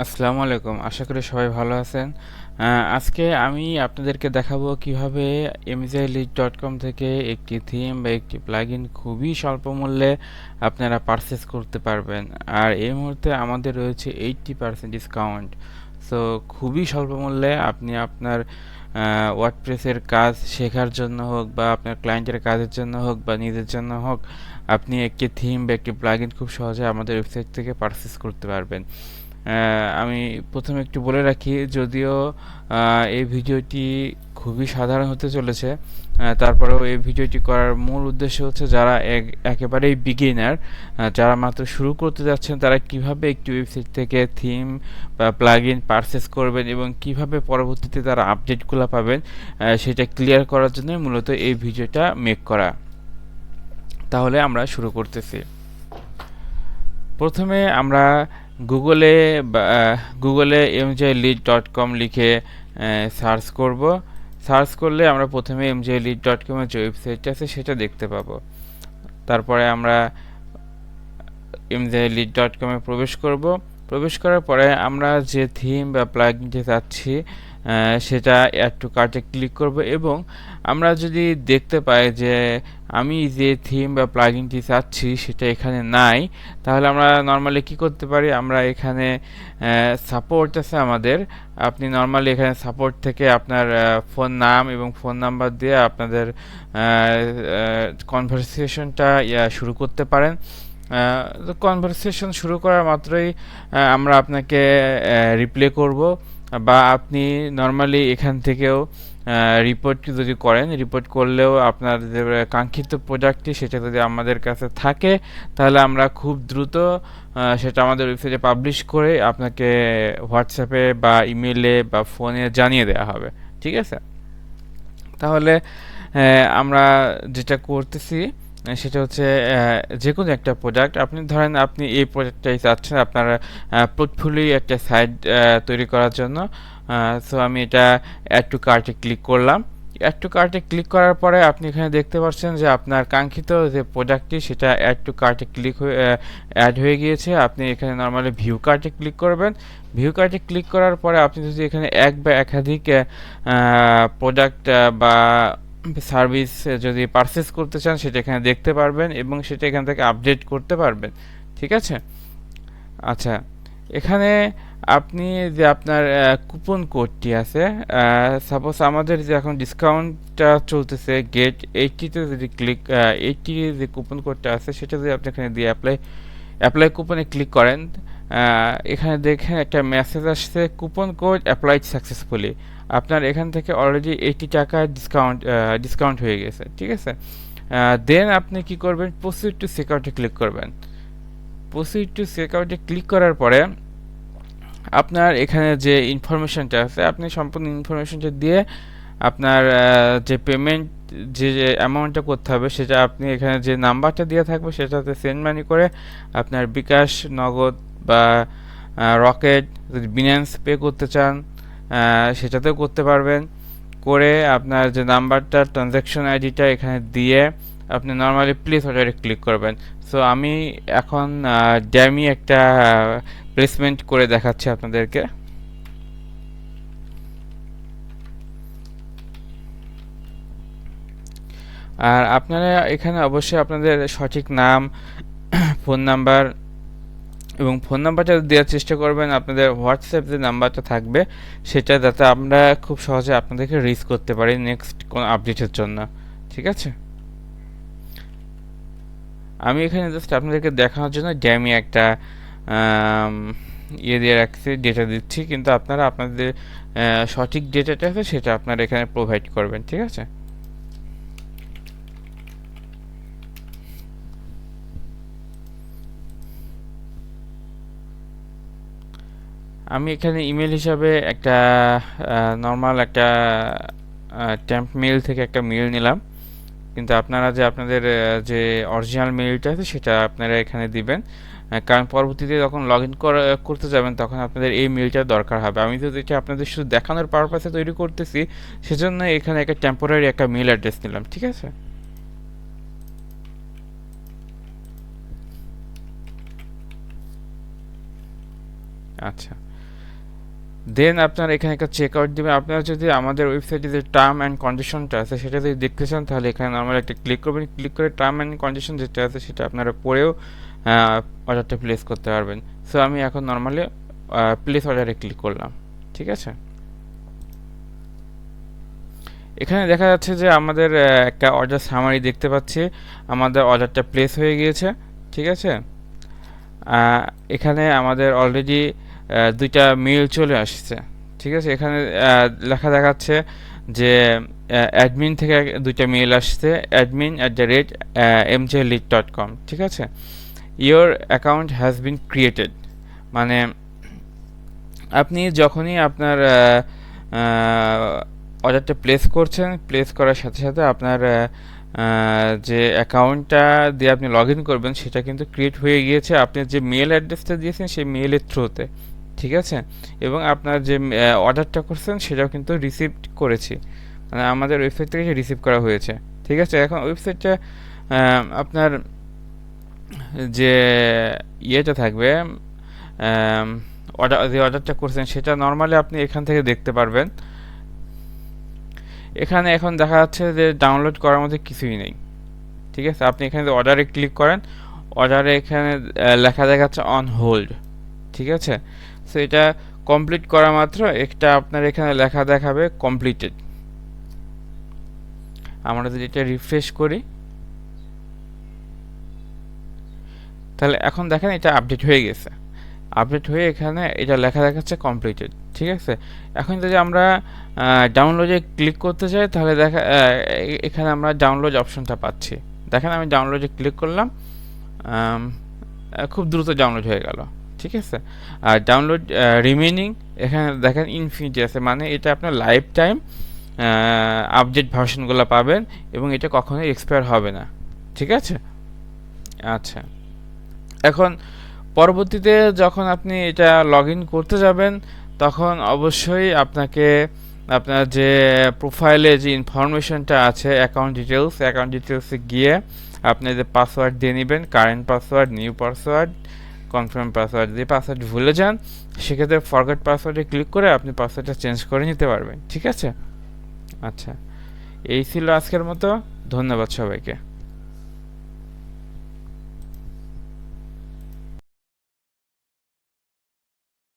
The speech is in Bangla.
আসসালামু আলাইকুম। আশা করি সবাই ভালো আছেন। আজকে আমি আপনাদেরকে দেখাবো কিভাবে mjlead.com থেকে একটি থিম বা একটি প্লাগইন খুবই স্বল্প মূল্যে আপনারা পারচেজ করতে পারবেন। আর এই মুহূর্তে আমাদের রয়েছে 80% ডিসকাউন্ট। সো খুবই স্বল্প মূল্যে আপনি আপনার ওয়ার্ডপ্রেসের কাজ শেখার জন্য হোক বা আপনার ক্লায়েন্টের কাজের জন্য হোক বা নিজের জন্য হোক, আপনি একটি থিম বা একটি প্লাগইন খুব সহজে আমাদের ওয়েবসাইট থেকে পারচেজ করতে পারবেন। আমি প্রথমে একটু বলে রাখি, যদিও এই ভিডিওটি খুবই সাধারণ হতে চলেছে, তারপরেও এই ভিডিওটি করার মূল উদ্দেশ্য হচ্ছে যারা একেবারেই বিগিনার, যারা মাত্র শুরু করতে যাচ্ছেন, তারা কিভাবে একটি ওয়েবসাইট থেকে থিম বা প্লাগইন পারচেস করবেন এবং কিভাবে পরবর্তীতে তারা আপডেটগুলো পাবেন, সেটা ক্লিয়ার করার জন্য মূলত এই ভিডিওটা মেক করা। তাহলে আমরা শুরু করতেছি। প্রথমে আমরা গুগলে গুগলে mjlead.com লিখে সার্চ করব। সার্চ করলে আমরা প্রথমে mjlead.com এর যে ওয়েবসাইটটা আছে সেটা দেখতে পাবো। তারপরে আমরা mjlead.com এ প্রবেশ করব। প্রবেশ করার পরে আমরা যে থিম বা প্লাগইনটি চাচ্ছি সেটা অ্যাড টু কার্টে ক্লিক করব এবং আমরা যদি দেখতে পাই যে আমি যে থিম বা প্লাগইনটি চাচ্ছি সেটা এখানে নাই, তাহলে আমরা নর্মালি কি করতে পারি, আমরা এখানে সাপোর্ট আছে আমাদের। আপনি নর্মালি এখানে সাপোর্ট থেকে আপনার ফোন নাম এবং ফোন নাম্বার দিয়ে আপনাদের কনভারসেশনটা শুরু করতে পারেন। কনভারসেশন শুরু করার মাত্রই আমরা আপনাকে রিপ্লে করব, বা আপনি নর্মালি এখান থেকেও রিপোর্ট যদি করেন, রিপোর্ট করলেও আপনার যে কাঙ্ক্ষিত প্রোডাক্টটি সেটা যদি আমাদের কাছে থাকে, তাহলে আমরা খুব দ্রুত সেটা আমাদের ওয়েবসাইটে পাবলিশ করে আপনাকে হোয়াটসঅ্যাপে বা ইমেলে বা ফোনে জানিয়ে দেওয়া হবে। ঠিক আছে? তাহলে আমরা যেটা করতেছি সেটা হচ্ছে যে কোনো একটা প্রোডাক্ট, আপনি ধরেন আপনি এই প্রোডাক্টটাই চাচ্ছেন আপনার পোর্টফোলিও একটা সাইট তৈরি করার জন্য। সো আমি এটা অ্যাড টু কার্টে ক্লিক করলাম। অ্যাড টু কার্টে ক্লিক করার পরে আপনি এখানে দেখতে পাচ্ছেন যে আপনার কাঙ্ক্ষিত যে প্রোডাক্টটি সেটা অ্যাড টু কার্টে ক্লিক হয়ে অ্যাড হয়ে গিয়েছে। আপনি এখানে নর্মালি ভিউ কার্টে ক্লিক করবেন। ভিউ কার্টে ক্লিক করার পরে আপনি যদি এখানে এক বা একাধিক প্রোডাক্ট বা সার্ভিস যদি পারচেস করতে চান সেটা এখানে দেখতে পারবেন এবং সেটা এখান থেকে আপডেট করতে পারবেন। ঠিক আছে? আচ্ছা, এখানে আপনি যে আপনার কুপন কোডটি আছে, সাপোজ আমাদের যে এখন ডিসকাউন্টটা চলতেছে গেট 80-তে যদি ক্লিক 80 যে কুপন কোডটা আছে সেটা যদি আপনি এখানে দিয়ে অ্যাপ্লাই কুপনে ক্লিক করেন, এখানে দেখেন একটা মেসেজ আসছে, কুপন কোড অ্যাপ্লাইড সাকসেসফুলি। আপনার এখান থেকে অলরেডি 80 টাকা ডিসকাউন্ট হয়ে গেছে। ঠিক আছে? দেন আপনি কি করবেন, প্রসিড টু চেকআউটে ক্লিক করবেন। প্রসিড টু চেকআউটে ক্লিক করার পরে আপনার এখানে যে ইনফরমেশনটা আছে আপনি সম্পূর্ণ ইনফরমেশনটা দিয়ে আপনার যে পেমেন্ট যে অ্যামাউন্টটা করতে হবে সেটা আপনি এখানে যে নাম্বারটা দেওয়া থাকবে সেটাতে সেন্ড মানি করে আপনার বিকাশ, নগদ বা রকেট, যদি বিন্যান্স পে করতে চান সেটাতেও করতে পারবেন। করে আপনার যে নাম্বারটা, ট্রানজ্যাকশন আইডিটা এখানে দিয়ে আপনি নর্মালি প্লেস অর্ডারে ক্লিক করবেন। সো আমি এখন ড্যামি একটা প্লেসমেন্ট করে দেখাচ্ছি আপনাদেরকে। আর আপনারা এখানে অবশ্যই আপনাদের সঠিক নাম, ফোন নাম্বার এবং ফোন নাম্বারটা দেওয়ার চেষ্টা করবেন আপনাদের হোয়াটসঅ্যাপ যে নাম্বারটা থাকবে সেটা, যাতে আমরা খুব সহজে আপনাদেরকে রিচ করতে পারি নেক্সট কোনো আপডেটের জন্য। ঠিক আছে? আমি এখানে জাস্ট আপনাদেরকে দেখানোর জন্য ড্যামি একটা ইয়ে দিয়ে রাখছি, ডেটা দিচ্ছি, কিন্তু আপনারা আপনাদের সঠিক ডেটাটা আছে সেটা আপনারা এখানে প্রোভাইড করবেন। ঠিক আছে? আমি এখানে ইমেল হিসাবে একটা নর্মাল একটা টেম্প মেল থেকে একটা মেল নিলাম, কিন্তু আপনারা যে আপনাদের যে অরিজিনাল মেইলটা আছে সেটা আপনারা এখানে দিবেন। কারণ পরবর্তীতে যখন লগ ইন করতে যাবেন তখন আপনাদের এই মেইলটা দরকার হবে। আমি তো এটা আপনাদের শুধু দেখানোর পারপাসে তৈরি করতেছি, সেজন্য এখানে একটা টেম্পোরারি একটা মেইল অ্যাড্রেস নিলাম। ঠিক আছে? আচ্ছা, দেন আপনার এখানে একটা চেক আউট দেবেন। আপনারা যদি আমাদের ওয়েবসাইটে যে টার্ম অ্যান্ড কন্ডিশনটা আছে সেটা যদি দেখতে চান তাহলে এখানে নরমাল একটা ক্লিক করবেন, ক্লিক করে টার্ম অ্যান্ড কন্ডিশন যেটা আছে সেটা আপনারা পড়েও অর্ডারটা প্লেস করতে পারবেন। সো আমি এখন নর্মালি প্লেস অর্ডারে ক্লিক করলাম, ঠিক আছে। এখানে দেখা যাচ্ছে যে আমাদের একটা অর্ডার সামারি দেখতে পাচ্ছি, আমাদের অর্ডারটা প্লেস হয়ে গিয়েছে, ঠিক আছে। এখানে আমাদের অলরেডি দুইটা মেল চলে আসছে, ঠিক আছে। এখানে লেখা দেখাচ্ছে যে অ্যাডমিন থেকে দুইটা মেল আসছে, admin@mjlead.com, ঠিক আছে। Your account has been created, মানে আপনি যখনই আপনার অর্ডারটা প্লেস করছেন, প্লেস করার সাথে সাথে আপনার যে অ্যাকাউন্টটা দিয়ে আপনি লগ ইন করবেন সেটা কিন্তু ক্রিয়েট হয়ে গিয়েছে আপনি যে মেল অ্যাড্রেসটা দিয়েছেন সেই মেলের থ্রুতে, ঠিক আছে। এবং আপনার যে অর্ডারটা করছেন সেটাও কিন্তু রিসিভ করেছি, মানে আমাদের ওয়েবসাইট থেকে রিসিভ করা হয়েছে, ঠিক আছে। এখন ওয়েবসাইটটা আপনার যে ইয়েটা থাকবে, যে অর্ডারটা করছেন সেটা নর্মালি আপনি এখান থেকে দেখতে পারবেন। এখানে এখন দেখা যাচ্ছে যে ডাউনলোড করার মধ্যে কিছুই নেই, ঠিক আছে। আপনি এখানে অর্ডারে ক্লিক করেন, অর্ডারে এখানে লেখা দেখাচ্ছে অন হোল্ড, ঠিক আছে। সো এটা কমপ্লিট করা মাত্র একটা আপনার এখানে লেখা দেখাবে কমপ্লিটেড। আমরা যদি এটা রিফ্রেশ করি তাহলে এখন দেখেন এটা আপডেট হয়ে গেছে, আপডেট হয়ে এখানে এটা লেখা দেখাচ্ছে কমপ্লিটেড, ঠিক আছে। এখন যদি আমরা ডাউনলোডে ক্লিক করতে চাই তাহলে দেখা এখানে আমরা ডাউনলোড অপশনটা পাচ্ছি। দেখেন আমি ডাউনলোডে ক্লিক করলাম, খুব দ্রুত ডাউনলোড হয়ে গেল, ঠিক আছে। আর ডাউনলোড রিমেনিং এখানে দেখেন ইনফিনিটি আছে, মানে এটা আপনার লাইফ টাইম আপডেট ভার্সনগুলো পাবেন এবং এটা কখনোই এক্সপায়ার হবে না, ঠিক আছে। আচ্ছা, এখন পরবর্তীতে যখন আপনি এটা লগ ইন করতে যাবেন তখন অবশ্যই আপনাকে আপনার যে প্রোফাইলে যে ইনফরমেশনটা আছে অ্যাকাউন্ট ডিটেলসে গিয়ে আপনি যে পাসওয়ার্ড দিয়ে নেবেন, current password, new password, confirm password. যে পাসওয়ার্ড ভুলে যান সেক্ষেত্রে ফরগেট পাসওয়ার্ডে ক্লিক করে আপনি পাসওয়ার্ডটা চেঞ্জ করে নিতে পারবেন, ঠিক আছে। আচ্ছা, এই ছিল আজকের মতো, ধন্যবাদ সবাইকে।